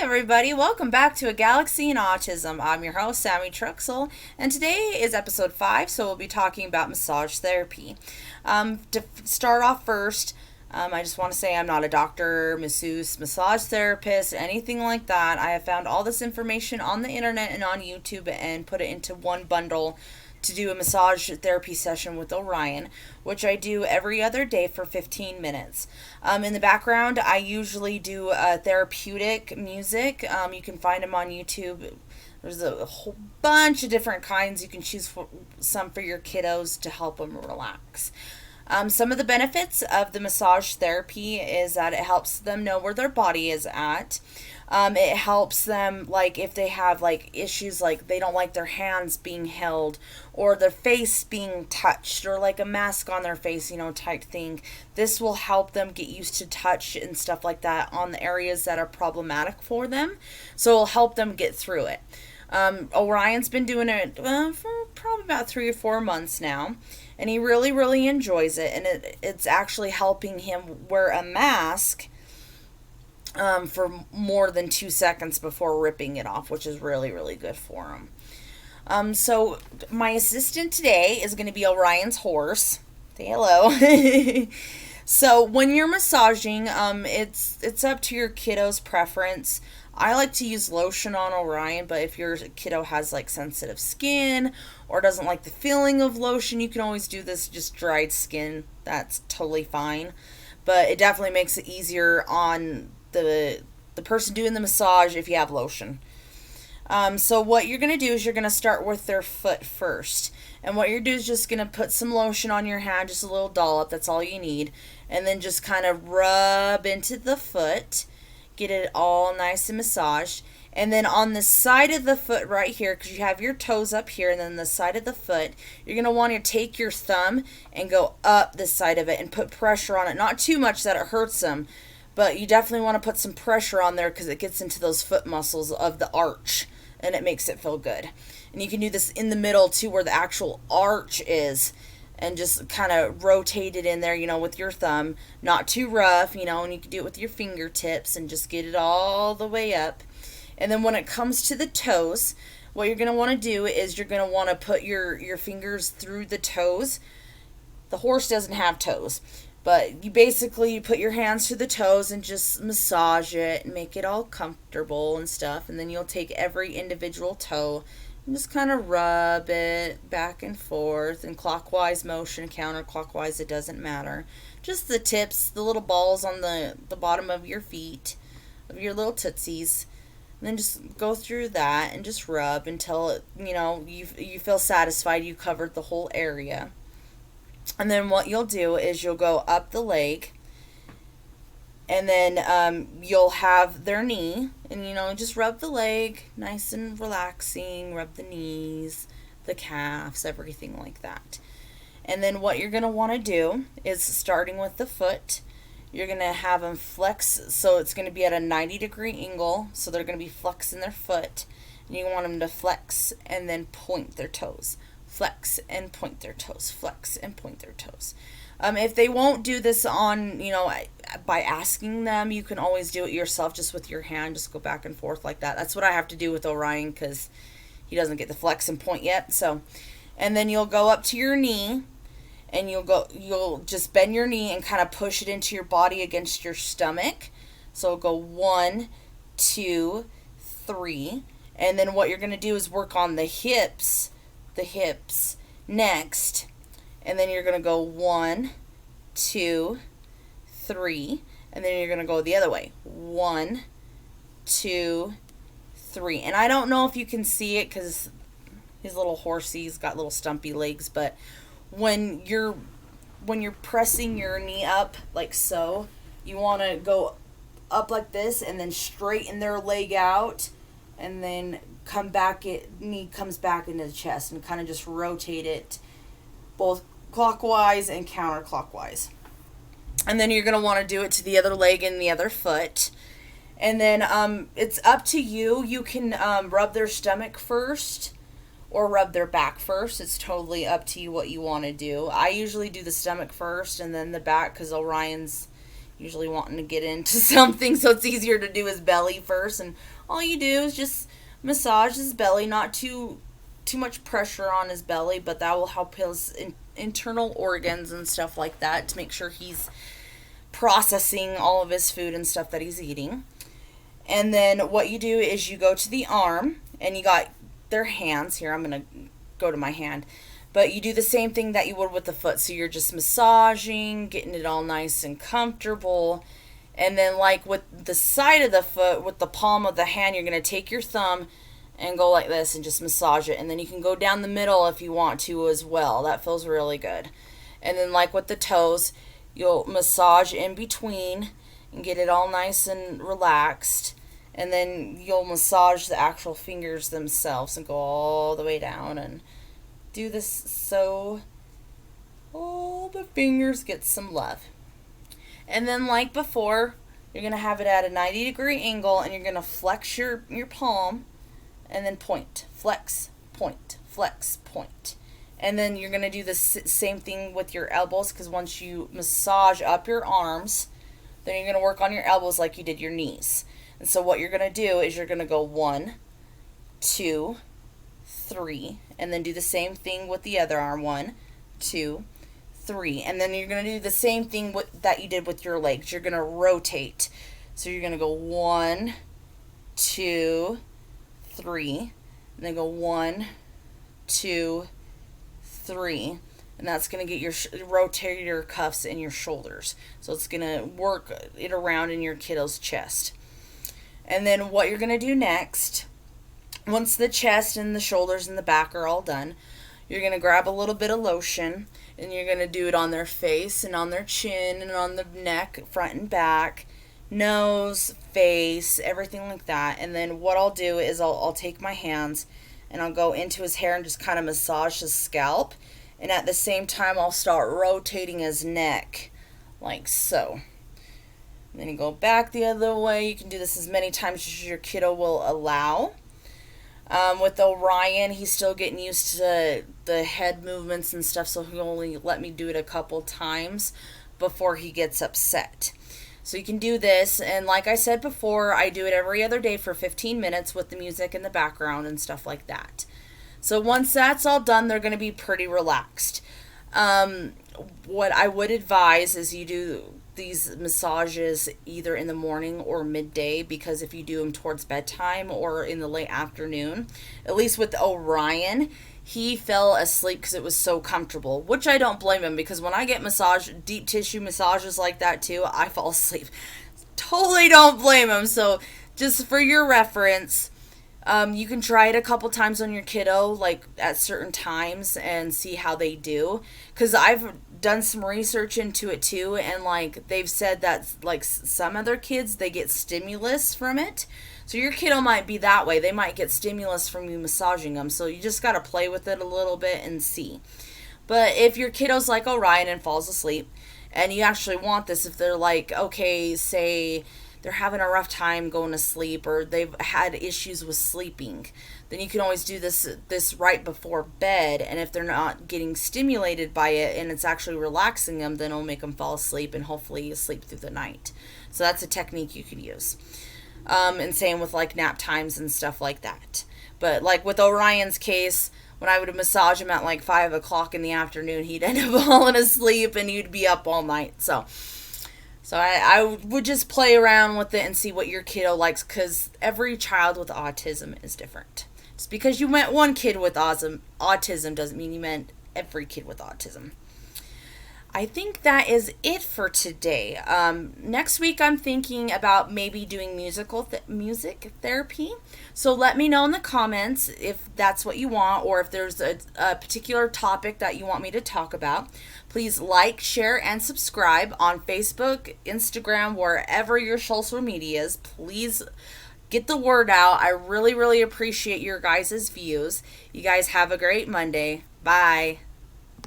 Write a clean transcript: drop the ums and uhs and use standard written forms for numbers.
everybody. Welcome back to A Galaxy in Autism. I'm your host, Sammy Truxell, and today is episode 5, so we'll be talking about massage therapy. To start off first, I just want to say I'm not a doctor, masseuse, massage therapist, anything like that. I have found all this information on the internet and on YouTube and put it into one bundle to do a massage therapy session with Orion, which I do every other day for 15 minutes. In the background, I usually do therapeutic music. You can find them on YouTube. There's a whole bunch of different kinds. You can choose some for your kiddos to help them relax. Some of the benefits of the massage therapy is that it helps them know where their body is at. It helps them, like, if they have, like, issues like they don't like their hands being held or their face being touched or, like, a mask on their face, type thing. This will help them get used to touch and stuff like that on the areas that are problematic for them. So it'll help them get through it. Orion's been doing it for probably about 3 or 4 months now, and he really, really enjoys it, and it's actually helping him wear a mask for more than 2 seconds before ripping it off, which is really, really good for him. So my assistant today is going to be Orion's horse. Say hello. So when you're massaging, it's up to your kiddo's preference. I like to use lotion on Orion, but if your kiddo has like sensitive skin or doesn't like the feeling of lotion, you can always do this just dried skin. That's totally fine. But it definitely makes it easier on the person doing the massage if you have lotion. So what you're going to do is you're going to start with their foot first. And what you're doing is just going to put some lotion on your hand, just a little dollop, that's all you need. And then just kind of rub into the foot. Get it all nice and massaged. And then on the side of the foot right here, because you have your toes up here, and then the side of the foot, you're going to want to take your thumb and go up the side of it and put pressure on it. Not too much that it hurts them, but you definitely want to put some pressure on there because it gets into those foot muscles of the arch, and it makes it feel good. And you can do this in the middle too, where the actual arch is, and just kind of rotate it in there, with your thumb. Not too rough, and you can do it with your fingertips and just get it all the way up. And then when it comes to the toes, what you're going to want to do is you're going to want to put your fingers through the toes. The horse doesn't have toes, but you put your hands through the toes and just massage it and make it all comfortable and stuff. And then you'll take every individual toe and just kind of rub it back and forth in clockwise motion, counterclockwise, it doesn't matter. Just the tips, the little balls on the bottom of your feet, of your little tootsies. And then just go through that and just rub until, you feel satisfied you covered the whole area. And then what you'll do is you'll go up the leg, and then you'll have their knee, and just rub the leg, nice and relaxing, rub the knees, the calves, everything like that. And then what you're going to want to do is, starting with the foot, you're going to have them flex, so it's going to be at a 90-degree angle, so they're going to be flexing their foot, and you want them to flex and then point their toes. Flex and point their toes, flex and point their toes. If they won't do this on, by asking them, you can always do it yourself just with your hand. Just go back and forth like that. That's what I have to do with Orion because he doesn't get the flex and point yet. So, and then you'll go up to your knee, and you'll just bend your knee and kind of push it into your body against your stomach. So go 1, 2, 3. And then what you're going to do is work on the hips next, and then you're going to go 1, 2, 3, and then you're going to go the other way, 1, 2, 3. And I don't know if you can see it because his little horsey's got little stumpy legs, but when you're pressing your knee up like so, you want to go up like this and then straighten their leg out, and then knee comes back into the chest, and kind of just rotate it both clockwise and counterclockwise. And then you're going to want to do it to the other leg and the other foot. And then it's up to you. You can rub their stomach first or rub their back first. It's totally up to you what you want to do. I usually do the stomach first and then the back because Orion's usually wanting to get into something, so it's easier to do his belly first. And all you do is just massage his belly, not too much pressure on his belly, but that will help his internal organs and stuff like that to make sure he's processing all of his food and stuff that he's eating. And then what you do is you go to the arm, and you got their hands here. I'm going to go to my hand. But you do the same thing that you would with the foot. So you're just massaging, getting it all nice and comfortable. And then like with the side of the foot, with the palm of the hand, you're going to take your thumb and go like this and just massage it. And then you can go down the middle if you want to as well. That feels really good. And then like with the toes, you'll massage in between and get it all nice and relaxed. And then you'll massage the actual fingers themselves and go all the way down and do this so all the fingers get some love. And then like before, you're going to have it at a 90-degree angle, and you're going to flex your palm and then point. Flex, point, flex, point. And then you're going to do the same thing with your elbows, because once you massage up your arms, then you're going to work on your elbows like you did your knees. And so what you're going to do is you're going to go 1, 2, 3, and then do the same thing with the other arm. 1, 2, 3. And then you're going to do the same thing that you did with your legs. You're going to rotate. So you're going to go 1, 2, 3, and then go 1, 2, 3. And that's going to get your rotator cuffs in your shoulders. So it's going to work it around in your kiddo's chest. And then what you're going to do next, once the chest and the shoulders and the back are all done, you're going to grab a little bit of lotion, and you're going to do it on their face and on their chin and on the neck, front and back, nose, face, everything like that. And then what I'll do is I'll take my hands and I'll go into his hair and just kind of massage his scalp. And at the same time, I'll start rotating his neck like so. And then you go back the other way. You can do this as many times as your kiddo will allow. With Orion, he's still getting used to the head movements and stuff, so he'll only let me do it a couple times before he gets upset. So you can do this, and like I said before, I do it every other day for 15 minutes with the music in the background and stuff like that. So once that's all done, they're going to be pretty relaxed. What I would advise is you do these massages either in the morning or midday, because if you do them towards bedtime or in the late afternoon, at least with Orion, he fell asleep because it was so comfortable, which I don't blame him, because when I get deep tissue massages like that too, I fall asleep. Totally don't blame him. So just for your reference, you can try it a couple times on your kiddo, like at certain times, and see how they do. Because I've done some research into it too, and like they've said that like some other kids, they get stimulus from it. So your kiddo might be that way. They might get stimulus from you massaging them. So you just got to play with it a little bit and see. But if your kiddo's like Orion and falls asleep, and you actually want this, if they're like, okay, say they're having a rough time going to sleep, or they've had issues with sleeping, then you can always do this right before bed. And if they're not getting stimulated by it and it's actually relaxing them, then it'll make them fall asleep and hopefully sleep through the night. So that's a technique you could use. And same with like nap times and stuff like that. But like with Orion's case, when I would massage him at like 5 o'clock in the afternoon, he'd end up falling asleep and he'd be up all night. So I would just play around with it and see what your kiddo likes, because every child with autism is different. Just because you met one kid with autism doesn't mean you meant every kid with autism. I think that is it for today. Next week I'm thinking about maybe doing music therapy. So let me know in the comments if that's what you want, or if there's a particular topic that you want me to talk about. Please like, share, and subscribe on Facebook, Instagram, wherever your social media is. Please get the word out. I really, really appreciate your guys' views. You guys have a great Monday. Bye.